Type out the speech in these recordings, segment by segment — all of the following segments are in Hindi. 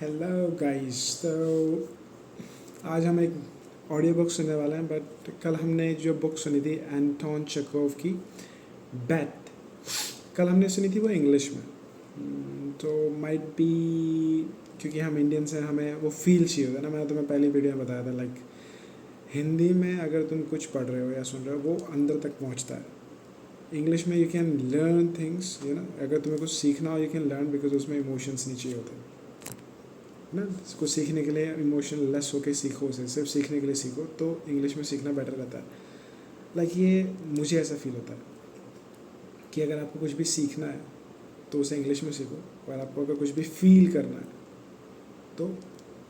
Hello guys. तो आज हम एक ऑडियो बुक सुनने वाले हैं, बट कल हमने जो बुक सुनी थी एंटोन चेकोव की बैट, कल हमने सुनी थी वो इंग्लिश में। तो माइट बी क्योंकि हम इंडियंस हैं, हमें वो फील चाहिए होता है ना। मैंने तुम्हें पहली वीडियो में बताया था, लाइक हिंदी में अगर तुम कुछ पढ़ रहे हो या सुन रहे हो वो अंदर तक पहुंचता है। इंग्लिश में यू कैन लर्न थिंग्स, अगर तुम्हें कुछ सीखना हो यू कैन लर्न, बिकॉज उसमें इमोशंस नहीं चाहिए होते ना। इसको सीखने के लिए इमोशन लेस होके सीखो, उसे सिर्फ सीखने के लिए सीखो, तो इंग्लिश में सीखना बेटर रहता है। लाइक ये मुझे ऐसा फील होता है कि अगर आपको कुछ भी सीखना है तो उसे इंग्लिश में सीखो, और आपको अगर कुछ भी फील करना है तो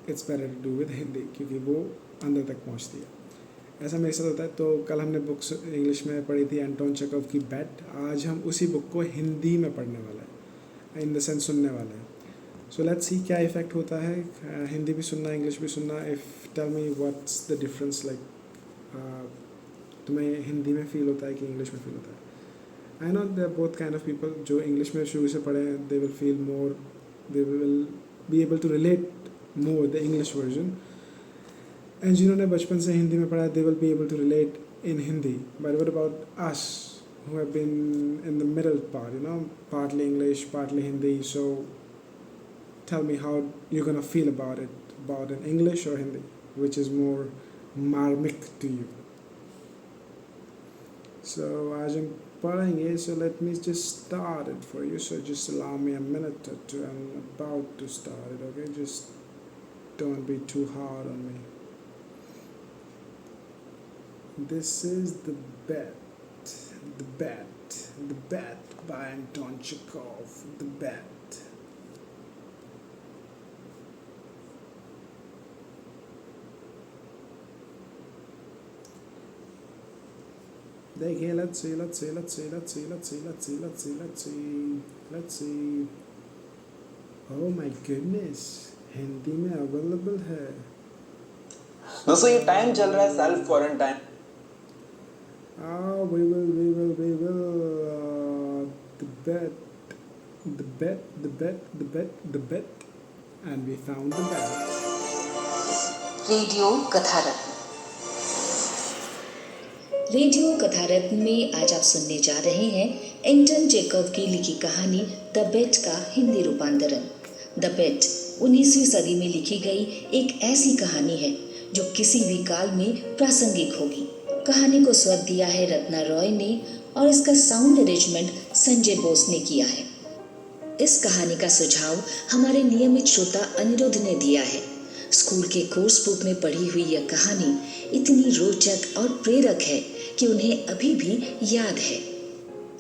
it's better to do with Hindi, क्योंकि वो अंदर तक पहुंचती है। ऐसा मेरे साथ होता है। तो कल हमने बुक्स इंग्लिश में पढ़ी थी एंटोन चेकोव की बैट, आज हम उसी बुक को हिंदी में पढ़ने वाले हैं, इन द सेंस सुनने वाले हैं। सो लेट्स सी क्या इफ़ेक्ट होता है। हिंदी भी सुनना, इंग्लिश भी सुनना। If tell me what's the difference, like तुम्हें हिंदी में फील होता है कि इंग्लिश में फील होता है। I know there both kind of people. जो इंग्लिश में शुरू से पढ़े हैं they will feel more, they will be able to relate more the English version, and जिन्होंने बचपन से हिंदी में पढ़ा है they will be able to relate in Hindi. But what about us who have been in the middle part, partly English, partly Hindi. So tell me how you're gonna feel about in English or Hindi, which is more marmik to you. So आज हम पढ़ेंगे, so let me just start it for you. So just allow me a minute or two. I'm about to start it, okay? Just don't be too hard on me. This is the bat, the bat by Anton Chekhov. The bat. देखिए, let's see. Oh my goodness, Hindi में अवेलेबल है। दोस्तों ये टाइम चल रहा है self quarantine. We will. The bet, and we found the bet. Radio Katharatna में आज आप सुनने जा रहे हैं एंटन चेकोव की लिखी कहानी द बेट का हिंदी रूपांतरण। द बेट 19वीं सदी में लिखी गई एक ऐसी कहानी है जो किसी भी काल में प्रासंगिक होगी। कहानी को स्वर दिया है रत्ना रॉय ने और इसका साउंड अरेंजमेंट संजय बोस ने किया है। इस कहानी का सुझाव हमारे नियमित श्रोता अनिरुद्ध ने दिया है। स्कूल के कोर्स बुक में पढ़ी हुई यह कहानी इतनी रोचक और प्रेरक है कि उन्हें अभी भी याद है।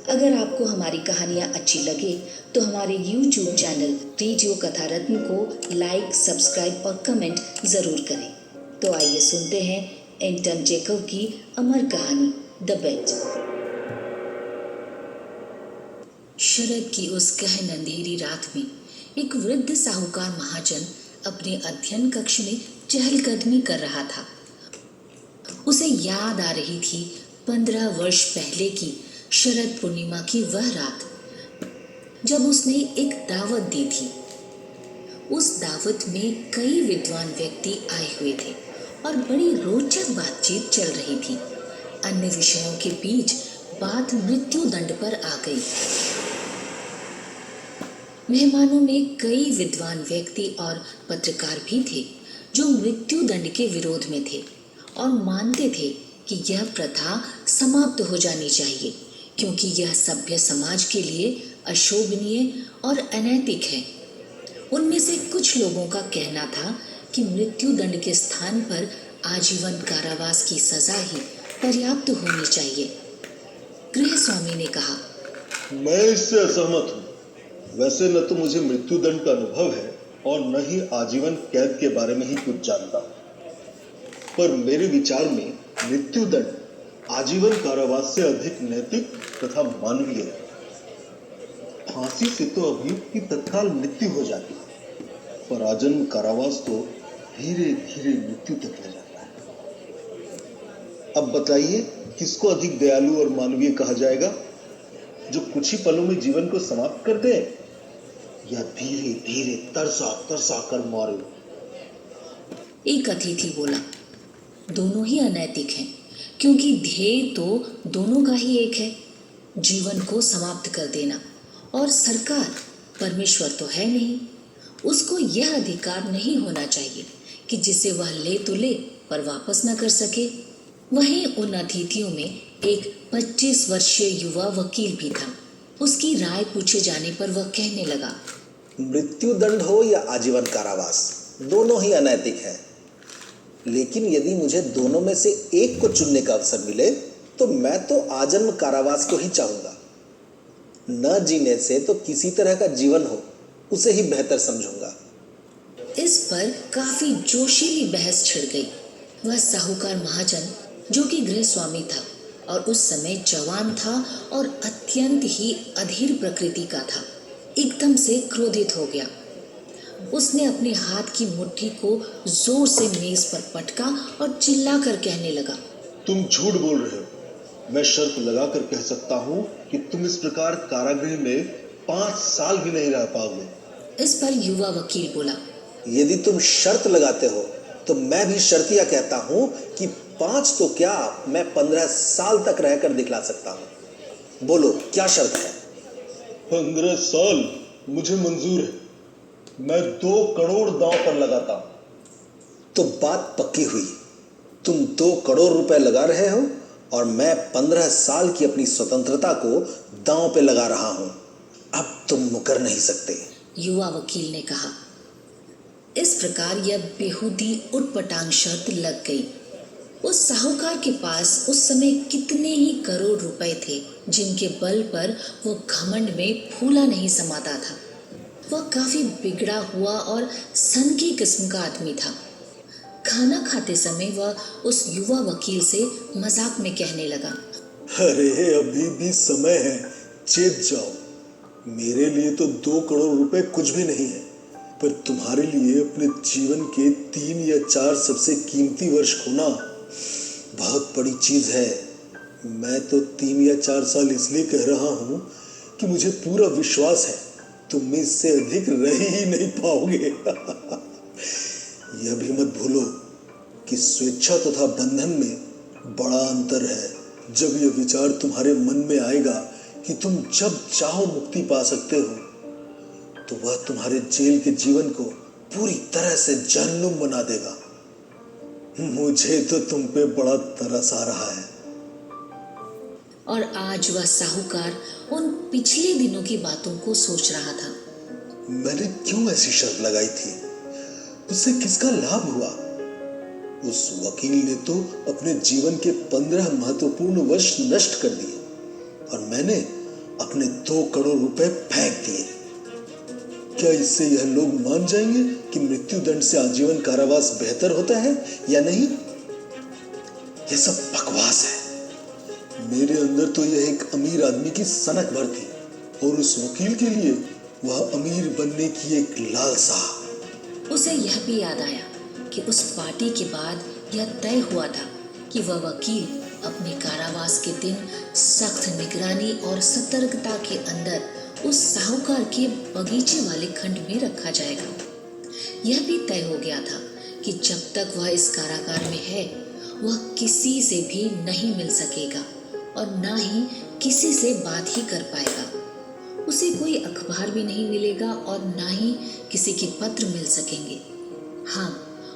अगर आपको हमारी कहानियाँ अच्छी लगे तो हमारे YouTube चैनल रेडियो कथारत्न को लाइक, सब्सक्राइब और कमेंट ज़रूर करें। तो आइए सुनते हैं एंटन चेकोव की अमर कहानी द बेट। शरद की उस गहन अंधेरी रात में एक वृद्ध साहूकार महाजन अपने अध्ययन कक्ष में चहलकदमी कर रहा था। उसे याद आ रही थी 15 वर्ष पहले की शरद पूर्णिमा की वह रात जब उसने एक दावत दी थी। उस दावत में कई विद्वान व्यक्ति आए हुए थे और बड़ी रोचक बातचीत चल रही थी। अन्य विषयों के बीच बात मृत्यु दंड पर आ गई। मेहमानों में कई विद्वान व्यक्ति और पत्रकार भी थे जो मृत्यु दंड के विरोध में थे और मानते थे कि यह प्रथा समाप्त हो जानी चाहिए, क्योंकि यह सभ्य समाज के लिए अशोभनीय और अनैतिक है। उनमें से कुछ लोगों का कहना था कि मृत्यु दंड के स्थान पर आजीवन कारावास की सजा ही पर्याप्त होनी चाहिए। गृह स्वामी ने कहा, मैं इससे असहमत हूँ। वैसे न तो मुझे मृत्यु दंड का अनुभव है और न ही आजीवन कैद के बारे में ही कुछ जानता, पर मेरे विचार में मृत्यु दंड आजीवन कारावास से अधिक नैतिक तथा मानवीय है। फांसी से तो अभियुक्त की तत्काल मृत्यु हो जाती है, पर आजीवन कारावास तो धीरे धीरे मृत्यु तक ले जाता है। अब बताइए, किसको अधिक दयालु और मानवीय कहा जाएगा, जो कुछ ही पलों में जीवन को समाप्त कर दे, या धीरे धीरे तरसा तरसा कर मारे? एक अतिथि बोला, दोनों ही अनैतिक हैं, क्योंकि ध्येय तो दोनों का ही एक है, जीवन को समाप्त कर देना। और सरकार, परमेश्वर तो है नहीं, उसको यह अधिकार नहीं होना चाहिए कि जिसे वह ले तो ले पर वापस न कर सके। वहीं उन अतिथियों में एक 25 वर्षीय युवा वकील भी था। उसकी राय पूछे जाने पर वह कहने लगा, मृत्यु दंड हो या आजीवन कारावास, दोनों ही अनैतिक है। लेकिन यदि मुझे दोनों में से एक को चुनने का अवसर मिले तो मैं तो आजन्म कारावास को ही चाहूंगा। न जीने से तो किसी तरह का जीवन हो, उसे ही बेहतर समझूंगा। इस पर काफी जोशीली बहस छिड़ गई। वह साहूकार महाजन, जो कि गृह स्वामी था और उस समय जवान था और अत्यंत ही अधीर प्रकृति का था, एकदम से क्रोधित हो गया। उसने अपने हाथ की मुट्ठी को जोर से मेज पर पटका और चिल्लाकर कहने लगा, तुम झूठ बोल रहे हो। मैं शर्त लगाकर कह सकता हूँ कि तुम इस प्रकार कारागृह में 5 साल भी नहीं रह पाओगे। इस पर युवा वकील बोला, यदि तुम शर्त लगाते हो तो मैं भी शर्तिया कहता हूँ कि 5 तो क्या, मैं 15 साल तक रहकर दिखला सकता हूँ। बोलो, क्या शर्त है? 15 साल मुझे मंजूर है। मैं 2 करोड़ दांव पर लगाता हूं। तो बात पक्की हुई। तुम 2 करोड़ रुपए लगा रहे हो और मैं 15 साल की अपनी स्वतंत्रता को दांव पे लगा रहा हूं। अब तुम मुकर नहीं सकते। युवा वकील ने कहा। इस प्रकार यह बेहूदी उटपटांग शर्त लग गई। उस साहूकार के पास उस समय कितने ही करोड़ रुपए थे, जिनके बल पर वो घमंड में फूला नहीं समाता था। वह काफी बिगड़ा हुआ और सनकी किस्म का आदमी था। खाना खाते समय वह उस युवा वकील से मजाक में कहने लगा, अरे अभी भी समय है, चेत जाओ। मेरे लिए तो 2 करोड़ रुपए कुछ भी नहीं है, पर तुम्हारे लिए अपने जीवन के 3 या 4 सबसे कीमती वर्ष खोना बहुत बड़ी चीज है। मैं तो 3 या 4 साल इसलिए कह रहा हूं कि मुझे पूरा विश्वास है तुम इससे अधिक रह ही नहीं पाओगे। यह भी मत भूलो कि स्वेच्छा तथा बंधन में बड़ा अंतर है। जब यह विचार तुम्हारे मन में आएगा कि तुम जब चाहो मुक्ति पा सकते हो, तो वह तुम्हारे जेल के जीवन को पूरी तरह से जहन्नुम बना देगा। मुझे तो तुम पे बड़ा तरस आ रहा है। और आज वह साहूकार उन पिछले दिनों की बातों को सोच रहा था। मैंने क्यों ऐसी शर्त लगाई थी? उससे किसका लाभ हुआ? उस वकील ने तो अपने जीवन के 15 महत्वपूर्ण वर्ष नष्ट कर दिए और मैंने अपने 2 करोड़ रुपए फेंक दिए। क्या इससे यह लोग मान जाएंगे कि मृत्यु दंड से आजीवन कारावास बेहतर होता है या नहीं? यह सब बकवास है। मेरे अंदर तो यह एक अमीर आदमी की सनक भर थी और उस वकील के लिए वह अमीर बनने की एक लालसा। उसे यह भी याद आया कि उस पार्टी के बाद यह तय हुआ था कि वह वकील अपने कारावास के दिन सख्त निगरानी और सतर्कता के अंदर उस साहूकार के बगीचे वाले खंड में रखा जाएगा। यह भी तय हो गया था कि जब तक वह इस कारागार में है, वह किसी से भी नहीं मिल सकेगा और ना ही किसी से बात ही कर पाएगा। उसे कोई अखबार भी नहीं मिलेगा और ना ही किसी के पत्र मिल सकेंगे। हाँ,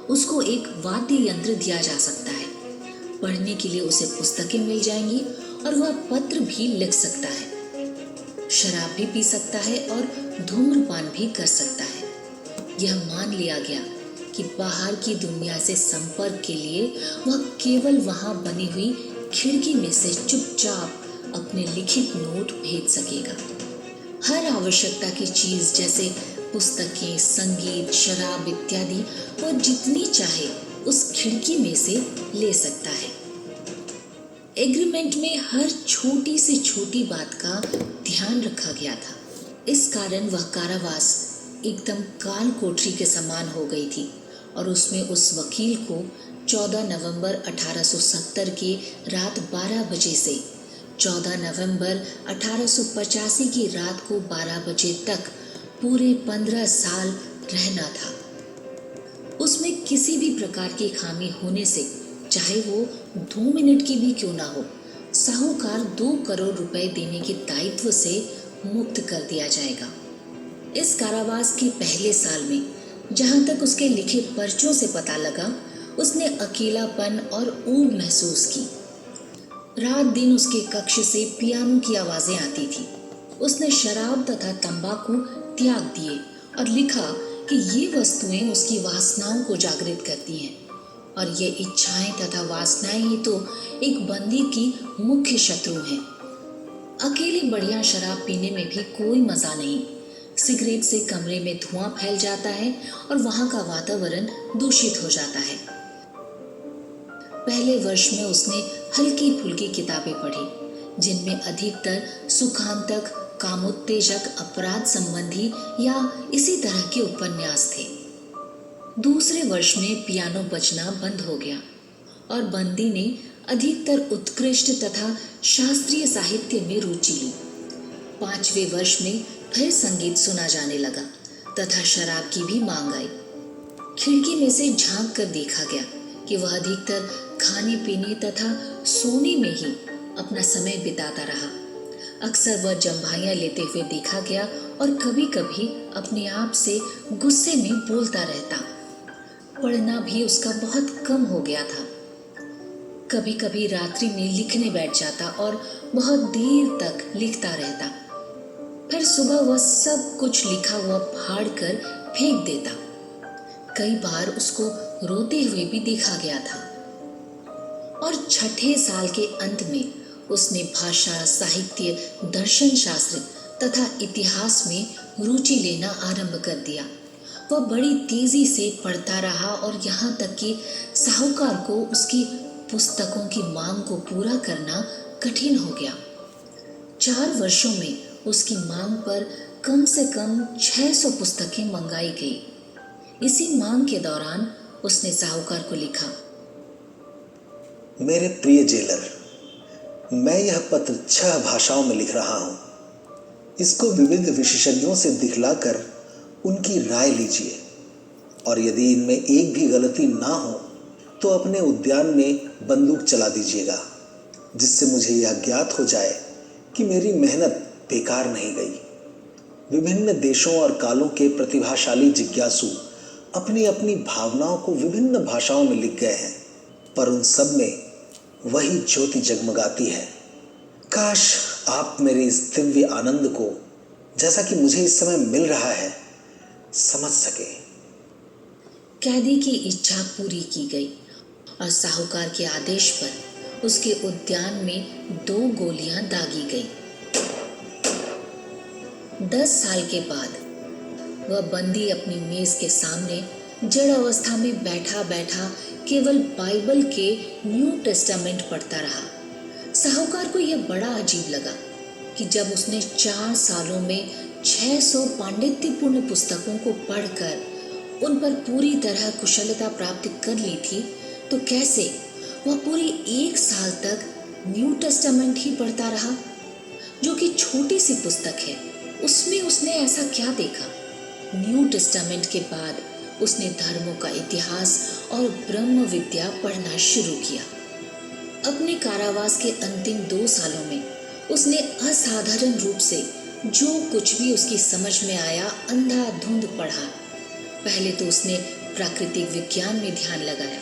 उसको एक वाद्य यंत्र दिया जा सकता है। पढ़ने के लिए उसे पुस्तकें मिल जाएंगी और वह पत्र भी लिख सकता है। शराब भी पी सकता है और धूम्रपान भी कर सकता है। यह मान लिया गया कि बाहर की दुनिया से संपर्क के लिए वह केवल वहां बनी हुई खिड़की में से चुपचाप अपने लिखित नोट भेज सकेगा। हर आवश्यकता की चीज जैसे पुस्तकें, संगीत, शराब इत्यादि वह जितनी चाहे उस खिड़की में से ले सकता है। एग्रीमेंट में हर छोटी से छोटी बात का ध्यान रखा गया था। इस कारण वह कारावास एकदम काल कोठरी के समान हो गई थी और उसमें उस वकील को 14 नवंबर 1870 की रात 12 बजे से 14 नवंबर 1885 की रात को 12 बजे तक पूरे 15 साल रहना था। उसमें किसी भी प्रकार की खामी होने से, चाहे वो 2 मिनट की भी क्यों ना हो, साहूकार 2 करोड़ रुपए देने के दायित्व से मुक्त कर दिया जाएगा। इस कारावास के पहले साल में, जहां तक उसके लिखे पर्चों से पता लगा, उसने अकेलापन और ऊब महसूस की। रात दिन उसके कक्ष से पियानो की आवाजें आती थी। उसने शराब तथा तंबाकू त्याग दिए और लिखा कि ये वस्तुएं उसकी वासनाओं को जागृत करती हैं, और ये इच्छाएं तथा वासनाएं ही तो एक बंदी की मुख्य शत्रु हैं। अकेले बढ़िया शराब पीने में भी कोई मजा नहीं। सिगरेट से कमरे में धुआं फैल जाता है और वहां का वातावरण दूषित हो जाता है। पहले वर्ष में उसने हल्की फुल्की किताबें पढ़ी, जिनमें अधिकतर सुखांतक, कामोत्तेजक, अपराध संबंधी या इसी तरह के उपन्यास थे। दूसरे वर्ष में पियानो बजना बंद हो गया और बंदी ने अधिकतर उत्कृष्ट तथा शास्त्रीय साहित्य में रुचि ली। 5वें वर्ष में फिर संगीत सुना जाने लगा तथा शराब की भी मांग आई। खिड़की में से झांक कर देखा गया कि वह अधिकतर खाने पीने तथा सोने में ही अपना समय बिताता रहा। अक्सर वह जम्भाइयाँ लेते हुए देखा गया और कभी कभी अपने आप से गुस्से में बोलता रहता। पढ़ना भी उसका बहुत कम हो गया था। कभी कभी रात्रि में लिखने बैठ जाता और बहुत देर तक लिखता रहता। फिर सुबह वह सब कुछ लिखा हुआ फाड़ कर फेंक देता। कई बार उसको रोते हुए भी देखा गया था। और 6ठे साल के अंत में उसने भाषा, साहित्य, दर्शन शास्त्र तथा इतिहास में रुचि लेना आरंभ कर दिया। वह बड़ी तेजी से पढ़ता रहा और यहाँ तक कि साहूकार को उसकी पुस्तकों की मांग को पूरा करना कठिन हो गया। 4 वर्षों में उसकी मांग पर कम से कम 600 पुस्तकें मंगाई गई। इसी मांग के दौरान उसने साहूकार को लिखा, मेरे प्रिय जेलर, मैं यह पत्र 6 भाषाओं में लिख रहा हूँ। इसको विविध विशेषज्ञों से दिखलाकर उनकी राय लीजिए, और यदि इनमें एक भी गलती ना हो तो अपने उद्यान में बंदूक चला दीजिएगा, जिससे मुझे यह ज्ञात हो जाए कि मेरी मेहनत बेकार नहीं गई। विभिन्न देशों और कालों के प्रतिभाशाली जिज्ञासु अपनी अपनी भावनाओं को विभिन्न भाषाओं में लिख गए हैं, पर उन सब में वही ज्योति जगमगाती है। काश आप मेरे इस दिव्य आनंद को, जैसा कि मुझे इस समय मिल रहा है, समझ सके। कैदी की इच्छा पूरी की गई और साहूकार के आदेश पर उसके उद्यान में 2 गोलियां दागी गई। 10 साल के बाद वह बंदी अपनी मेज के सामने जड़ अवस्था में बैठा बैठा केवल बाइबल के न्यू टेस्टामेंट पढ़ता रहा। साहूकार को यह बड़ा अजीब लगा कि जब उसने 4 सालों में 600 पांडित्यपूर्ण पुस्तकों को पढ़कर उन पर पूरी तरह कुशलता प्राप्त कर ली थी, तो कैसे वह पूरी 1 साल तक न्यू टेस्टामेंट ही पढ़ता रहा, जो कि छोटी सी पुस्तक है। उसमें उसने ऐसा क्या देखा? न्यू टेस्टामेंट के बाद उसने धर्मों का इतिहास और ब्रह्म विद्या पढ़ना शुरू किया। अपने कारावास के अंतिम 2 सालों में उसने असाधारण रूप से जो कुछ भी उसकी समझ में आया अंधाधुंध पढ़ा। पहले तो उसने प्राकृतिक विज्ञान में ध्यान लगाया,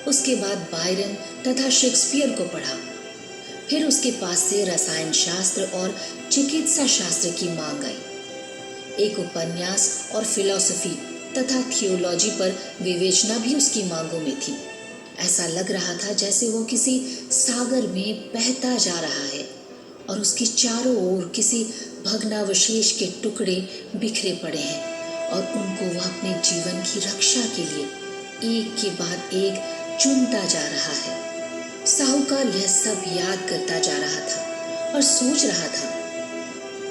उसके बाद बायरन तथा शेक्सपियर को पढ़ा। फिर उसके पास से रसायन शास्त्र और चिकित्सा शास्त्र की मांग आई। एक उपन्यास और फिलॉसफी तथा थियोलॉजी पर विवेचना भी उसकी मांगों में थी। ऐसा लग रहा था जैसे वो किसी सागर में बहता जा रहा है और उसकी चारों ओर किसी भग्नावशेष के टुकड़े बिखरे पड़े हैं और उनको वह अपने जीवन की रक्षा के लिए एक के बाद एक चुनता जा रहा है। साहूकार यह सब याद करता जा रहा था और सोच रहा था,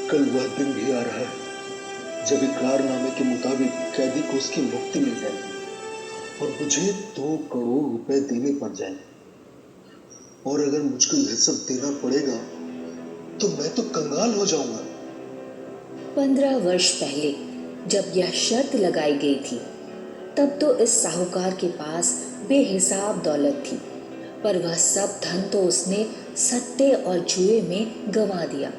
कल वह दिन भी आ रहा है जब इकरारनामे के मुताबिक कैदी को उसकी मुक्ति मिल जाएगी और मुझे 2 करोड़ रुपए देने पड़ जाएंगे। और अगर मुझको यह सब देना पड़ेगा तो मैं तो कंगाल हो जाऊंगा। 15 वर्ष पहले जब यह शर्त लगाई गई थी तब तो इस साहूकार के पास बेहिसाब दौलत थी, पर वह सब धन तो उसने सट्टे और जुए में गंवा दिया,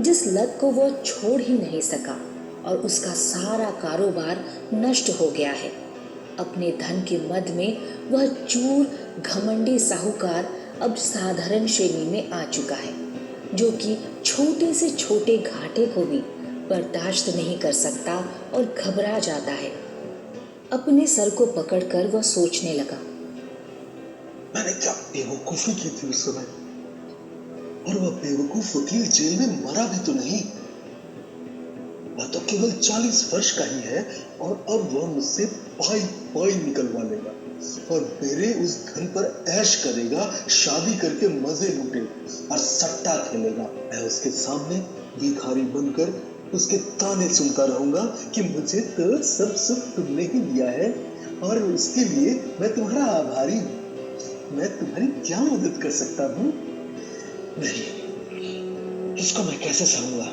जिस लत को वह छोड़ ही नहीं सका, और उसका सारा कारोबार नष्ट हो गया है। अपने धन के मद में वह चूर घमंडी साहूकार अब साधारण श्रेणी में आ चुका है, जो कि छोटे से छोटे घाटे को भी बर्दाश्त नहीं कर सकता और घबरा जाता है। अपने सर को पकड़कर वह सोचने लगा, मैंने क्या बेवकूफी की थी उस समय, और वह बेवकूफ वकील जेल में मरा भी तो नहीं। वह तो केवल 40 वर्ष का ही है, और अब वह मुझसे पाई पाई निकलवा लेगा और मेरे उस धन पर ऐश करेगा, शादी करके मजे लूटे और सट्टा खेलेगा। मैं उसके सामने भिखारी बनकर उसके ताने सुनता रहूंगा कि मुझे तो सब सुख तुमने ही दिया है और उसके लिए मैं तुम्हारा आभारी हूँ। मैं तुम्हारी क्या मदद कर सकता हूँ? नहीं, इसको मैं कैसे सहूंगा?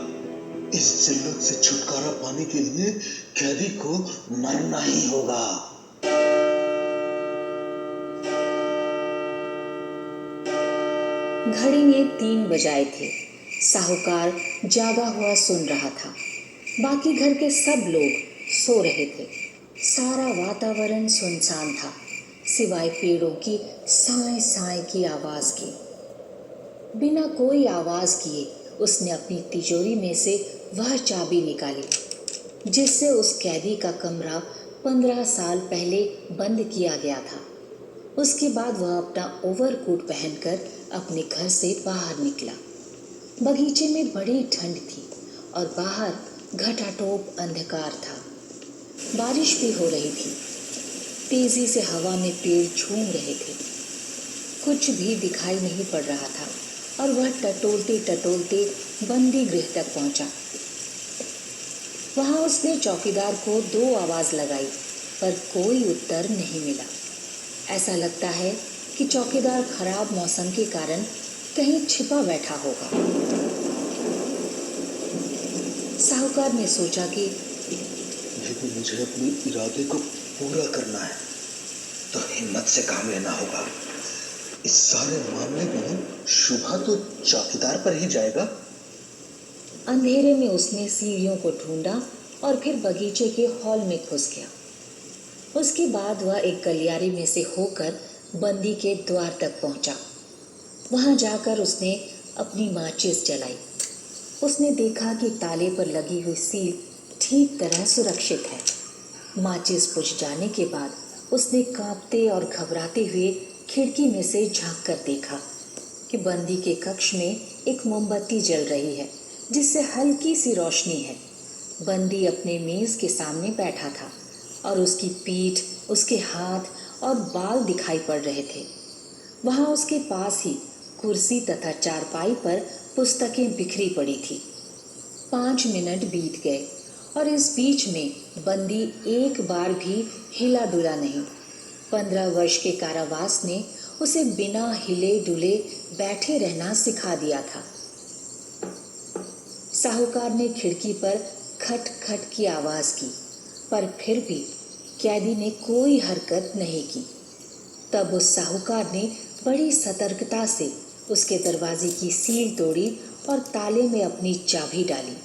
इस जिल्लत से छुटकारा पाने के लिए कैदी को मरना ही होगा। घड़ी ने 3 बजाए थे। साहूकार जागा हुआ सुन रहा था। बाकी घर के सब लोग सो रहे थे। सारा वातावरण सुनसान था, सिवाय पेड़ों की साए साए की आवाज के। बिना कोई आवाज किए उसने अपनी तिजोरी में से वह चाबी निकाली जिससे उस कैदी का कमरा 15 साल पहले बंद किया गया था। उसके बाद वह अपना ओवरकोट पहनकर अपने घर से बाहर निकला। बगीचे में बड़ी ठंड थी और बाहर घटाटोप अंधकार था। बारिश भी हो रही थी। तेजी से हवा में पेड़ झूम रहे थे। कुछ भी दिखाई नहीं पड़ रहा था और वह टटोलते टटोलते बंदी गृह तक पहुंचा। वहां उसने चौकीदार को 2 आवाज लगाई, पर कोई उत्तर नहीं मिला। ऐसा लगता है कि चौकीदार खराब मौसम के कारण कहीं छिपा बैठा होगा। साहूकार ने सोचा कि यदि मुझे अपने इरादे को पूरा करना है तो हिम्मत से काम लेना होगा। इस सारे मामले में शुभा तो चौकीदार पर ही जाएगा। अंधेरे में उसने सीढ़ियों को ढूंढा और फिर बगीचे के हॉल में घुस गया। उसके बाद वह एक गलियारे में से होकर बंदी के द्वार तक पहुंचा। वहां जाकर उसने अपनी माचिस जलाई। उसने देखा कि ताले पर लगी हुई सील ठीक तरह सुरक्षित है। माचिस बुझ जाने के बाद उसने कांपते और घबराते हुए खिड़की में से झांक कर देखा कि बंदी के कक्ष में एक मोमबत्ती जल रही है जिससे हल्की सी रोशनी है। बंदी अपने मेज के सामने बैठा था और उसकी पीठ, उसके हाथ और बाल दिखाई पड़ रहे थे। वहां उसके पास ही कुर्सी तथा चारपाई पर पुस्तकें बिखरी पड़ी थी। 5 मिनट बीत गए और इस बीच में बंदी एक बार भी हिला डुला नहीं। 15 वर्ष के कारावास ने उसे बिना हिले डुले बैठे रहना सिखा दिया था। साहूकार ने खिड़की पर खट खट की आवाज की, पर फिर भी कैदी ने कोई हरकत नहीं की। तब उस साहूकार ने बड़ी सतर्कता से उसके दरवाजे की सील तोड़ी और ताले में अपनी चाबी डाली।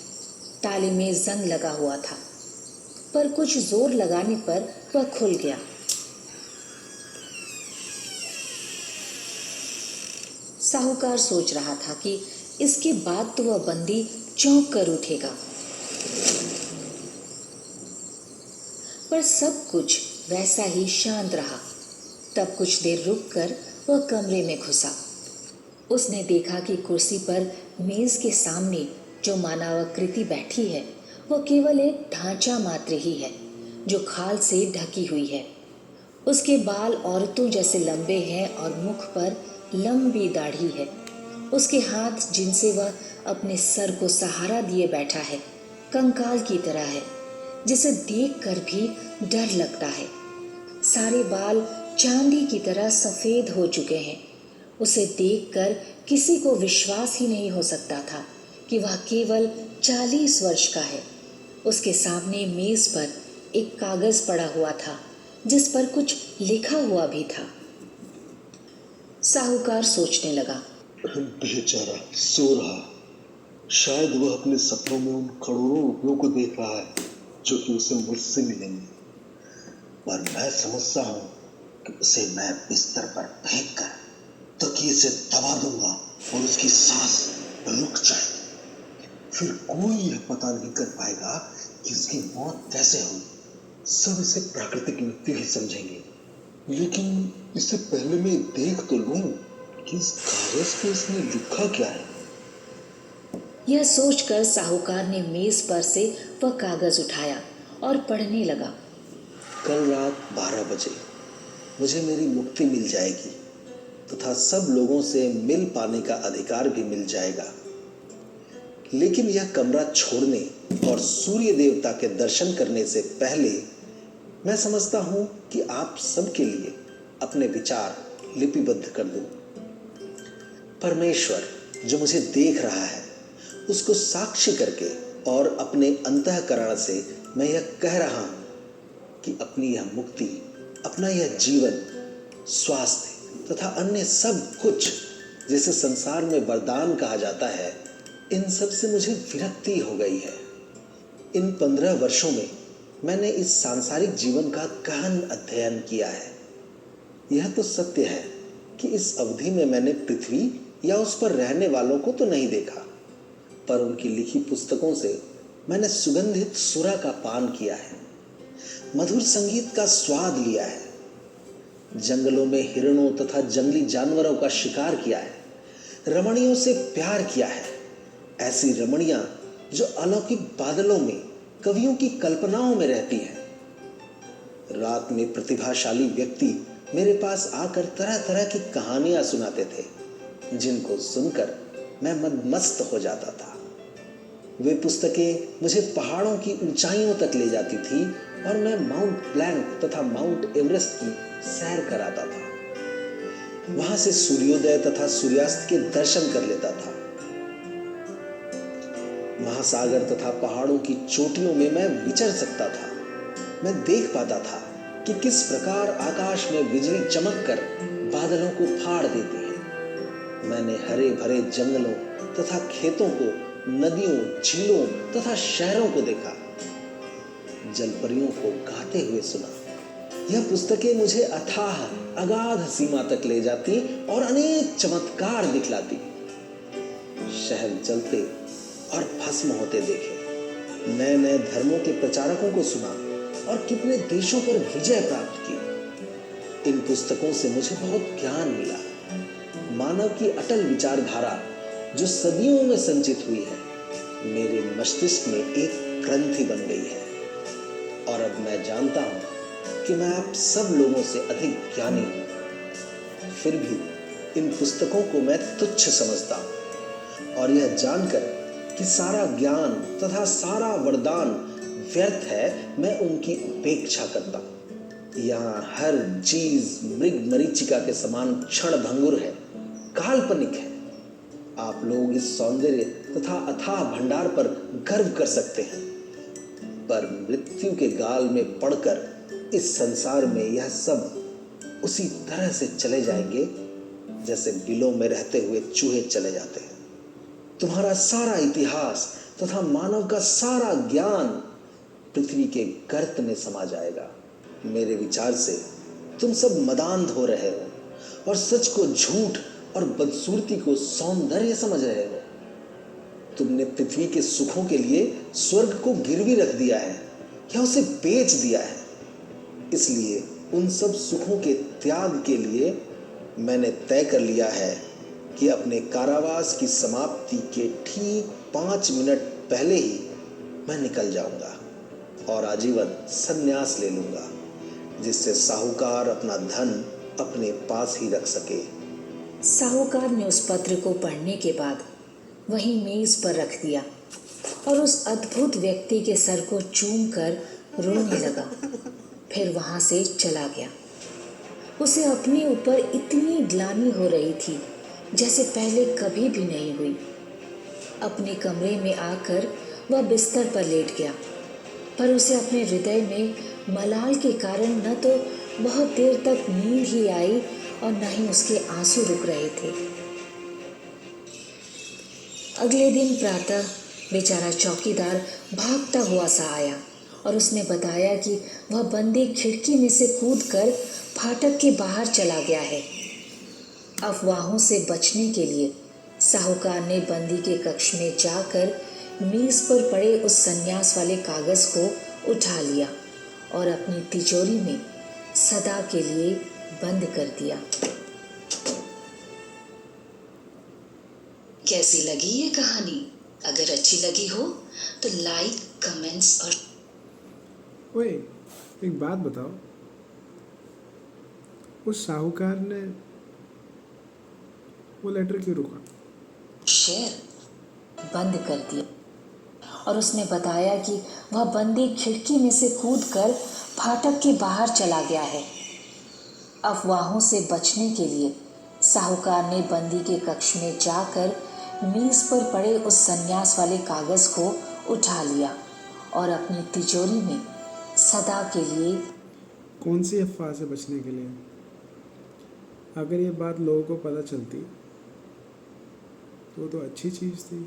ताले में जंग लगा हुआ था, पर कुछ जोर लगाने पर वह खुल गया। साहूकार सोच रहा था कि इसके बाद तो वह बंदी चौंक कर उठेगा, पर सब कुछ वैसा ही शांत रहा। तब कुछ देर रुककर वह कमरे में घुसा। उसने देखा कि कुर्सी पर मेज के सामने जो मानवाकृति बैठी है वह केवल एक ढांचा मात्र ही है जो खाल से ढकी हुई है। उसके बाल औरतों जैसे लंबे हैं और मुख पर लंबी दाढ़ी है। उसके हाथ जिनसे वह अपने सर को सहारा दिए बैठा है कंकाल की तरह है, जिसे देखकर भी डर लगता है। सारे बाल चांदी की तरह सफेद हो चुके हैं। उसे देखकर किसी को विश्वास ही नहीं हो सकता था कि वह केवल 40 वर्ष का है। उसके सामने मेज पर एक कागज पड़ा हुआ था जिस पर कुछ लिखा हुआ भी था। साहूकार सोचने लगा। बेचारा सो रहा, शायद वह अपने सपनों में उन करोड़ों रुपयों को देख रहा है जो कि उसे मुझसे मिलेंगे। पर मैं समझता हूं कि उसे मैं बिस्तर पर फेंक कर तकिए से दबा दूंगा और उसकी सांस रुक जाएगी। फिर कोई यह पता नहीं कर पाएगा कि उसकी मौत कैसे हुई। सब इसे प्राकृतिक मृत्यु ही समझेंगे। लेकिन इससे पहले मैं देख तो लूं कि इस कागज पे इसने लिखा क्या है। यह सोचकर साहूकार ने मेज पर से वह कागज उठाया और पढ़ने लगा। कल रात 12 बजे मुझे मेरी मुक्ति मिल जाएगी तथा सब लोगों से मिल पाने का अधिकार भी मिल जाएगा। लेकिन यह कमरा छोड़ने और सूर्य देवता के दर्शन करने से पहले मैं समझता हूं कि आप सबके लिए अपने विचार लिपिबद्ध कर दूं। परमेश्वर जो मुझे देख रहा है उसको साक्षी करके और अपने अंतःकरण से मैं यह कह रहा हूं कि अपनी यह मुक्ति, अपना यह जीवन, स्वास्थ्य तथा अन्य सब कुछ जिसे संसार में वरदान कहा जाता है, इन सब से मुझे विरक्ति हो गई है। इन 15 वर्षों में मैंने इस सांसारिक जीवन का गहन अध्ययन किया है। यह तो सत्य है कि इस अवधि में मैंने पृथ्वी या उस पर रहने वालों को तो नहीं देखा, पर उनकी लिखी पुस्तकों से मैंने सुगंधित सुरा का पान किया है, मधुर संगीत का स्वाद लिया है, जंगलों में हिरणों तथा जंगली जानवरों का शिकार किया है, रमणियों से प्यार किया है, ऐसी रमणियां जो अलौकिक बादलों में कवियों की कल्पनाओं में रहती हैं। रात में प्रतिभाशाली व्यक्ति मेरे पास आकर तरह तरह की कहानियां सुनाते थे, जिनको सुनकर मैं मदमस्त हो जाता था। वे पुस्तकें मुझे पहाड़ों की ऊंचाइयों तक ले जाती थी और मैं माउंट ब्लैंक तथा माउंट एवरेस्ट की सैर कराता था। वहां से सूर्योदय तथा सूर्यास्त के दर्शन कर लेता था। महासागर तथा पहाड़ों की चोटियों में मैं विचर सकता था। मैं देख पाता था कि किस प्रकार आकाश में बिजली चमक कर बादलों को फाड़ देती है। मैंने हरे भरे जंगलों तथा खेतों को, नदियों, झीलों तथा शहरों को देखा, जलपरियों को गाते हुए सुना। यह पुस्तकें मुझे अथाह अगाध सीमा तक ले जाती और अनेक चमत्कार दिखलाती। शहर जलते और भस्म होते देखे, नए नए धर्मों के प्रचारकों को सुना और कितने देशों पर विजय प्राप्त की। इन पुस्तकों से मुझे बहुत ज्ञान मिला। मानव की अटल विचारधारा जो सदियों में संचित हुई है, मेरे मस्तिष्क में एक ग्रंथि बन गई है। और अब मैं जानता हूं कि मैं आप सब लोगों से अधिक ज्ञानी हूं। फिर भी इन पुस्तकों को मैं तुच्छ समझता हूं और यह जानकर कि सारा ज्ञान तथा सारा वरदान व्यर्थ है, मैं उनकी उपेक्षा करता हूं। यहाँ हर चीज मृग मरीचिका के समान क्षण भंगुर है, काल्पनिक है। आप लोग इस सौंदर्य तथा अथाह भंडार पर गर्व कर सकते हैं, पर मृत्यु के गाल में पड़कर इस संसार में यह सब उसी तरह से चले जाएंगे जैसे बिलों में रहते हुए चूहे चले जाते हैं। तुम्हारा सारा इतिहास तथा मानव का सारा ज्ञान पृथ्वी के गर्त में समा जाएगा। मेरे विचार से तुम सब मदांध हो रहे हो और सच को झूठ और बदसूरती को सौंदर्य समझ रहे हो। तुमने पृथ्वी के सुखों के लिए स्वर्ग को गिरवी रख दिया है या उसे बेच दिया है। इसलिए उन सब सुखों के त्याग के लिए मैंने तय कर लिया है कि अपने कारावास की समाप्ति के ठीक 5 मिनट पहले ही मैं निकल जाऊंगा और आजीवन संन्यास ले लूंगा, जिससे साहूकार अपना धन अपने पास ही रख सके। साहूकार ने उस पत्र को पढ़ने के बाद वहीं मेज पर रख दिया और उस अद्भुत व्यक्ति के सर को चूम कर रोने लगा। फिर वहां से चला गया। उसे अपने ऊपर इतनी ग्लानि हो रही थी जैसे पहले कभी भी नहीं हुई। अपने कमरे में आकर वह बिस्तर पर लेट गया पर उसे अपने हृदय में मलाल के कारण न तो बहुत देर तक नींद ही आई और न ही उसके आंसू रुक रहे थे। अगले दिन प्रातः बेचारा चौकीदार भागता हुआ सा आया और उसने बताया कि वह बंदी खिड़की में से कूदकर फाटक के बाहर चला गया है। अफवाहों से बचने के लिए साहूकार ने बंदी के कक्ष में जाकर मेज पर पड़े उस संन्यास वाले कागज को उठा लिया और अपनी तिजोरी में सदा के लिए बंद कर दिया। कैसी लगी ये कहानी? अगर अच्छी लगी हो तो लाइक, कमेंट्स और ओए, एक बात बताओ, उस साहूकार ने वो लेटर क्यों रोका? शेयर बंद कर दिया और उसने बताया कि वह बंदी खिड़की में से कूदकर फाटक के बाहर चला गया है। अफवाहों से बचने के लिए साहूकार ने बंदी के कक्ष में जाकर मेज पर पड़े उस संन्यास वाले कागज को उठा लिया और अपनी तिजोरी में सदा के लिए। कौन सी अफवाह से बचने के लिए? अगर ये बात लोगों को पता चलती तो अच्छी चीज़ थी।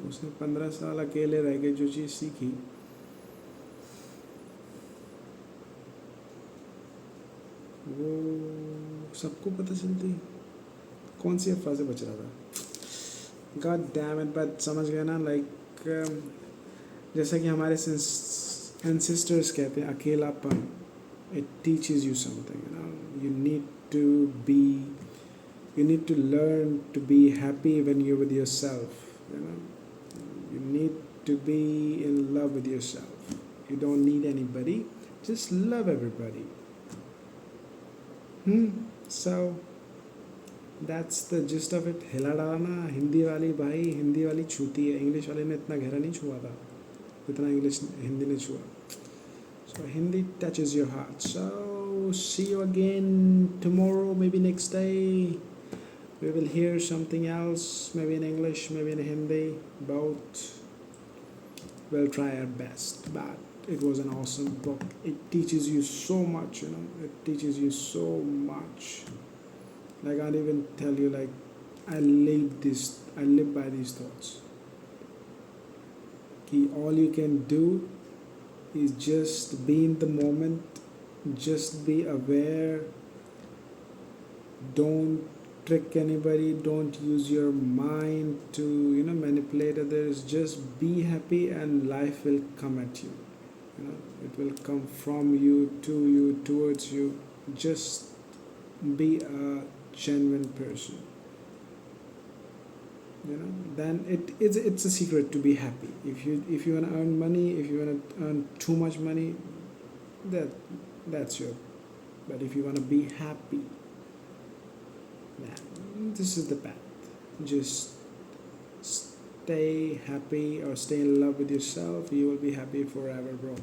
उसने 15 साल अकेले रह के जो चीज़ सीखी वो सबको पता चलती। कौन सी अफवाह से बच रहा था? गॉड डैम इट, बट समझ गया ना, लाइक जैसा कि हमारे एंसेस्टर्स कहते हैं, अकेलापन, it teaches you something, you know, you need to learn to be happy when you're with yourself, you know. You need to be in love with yourself. You don't need anybody, just love everybody. So that's the gist of it. हिला डाला ना हिंदी वाली भाई, हिंदी वाली छूती है, इंग्लिश वाले ने इतना गहरा नहीं छुआ था जितना हिंदी ने छुआ. So Hindi touches your heart. So see you again tomorrow, maybe next day. We will hear something else, maybe in English, maybe in Hindi, both. We'll try our best, but it was an awesome book. It teaches you so much, you know, it teaches you so much. Like, I can't even tell you, like, I live by these thoughts. Ki all you can do is just be in the moment, just be aware, don't trick anybody, don't use your mind to, you know, manipulate others. Just be happy and life will come at you, you know, it will come from you, to you, towards you. Just be a genuine person, you know, then it's a secret to be happy. If you want to earn money, if you want to earn too much money, that's your. But if you want to be happy, this is the path. Just stay happy or stay in love with yourself. You will be happy forever, bro.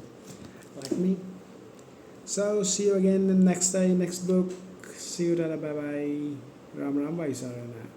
Like me. So see you again in next day, next book. See you later. Bye bye. Ram Ram. Bye Sarana.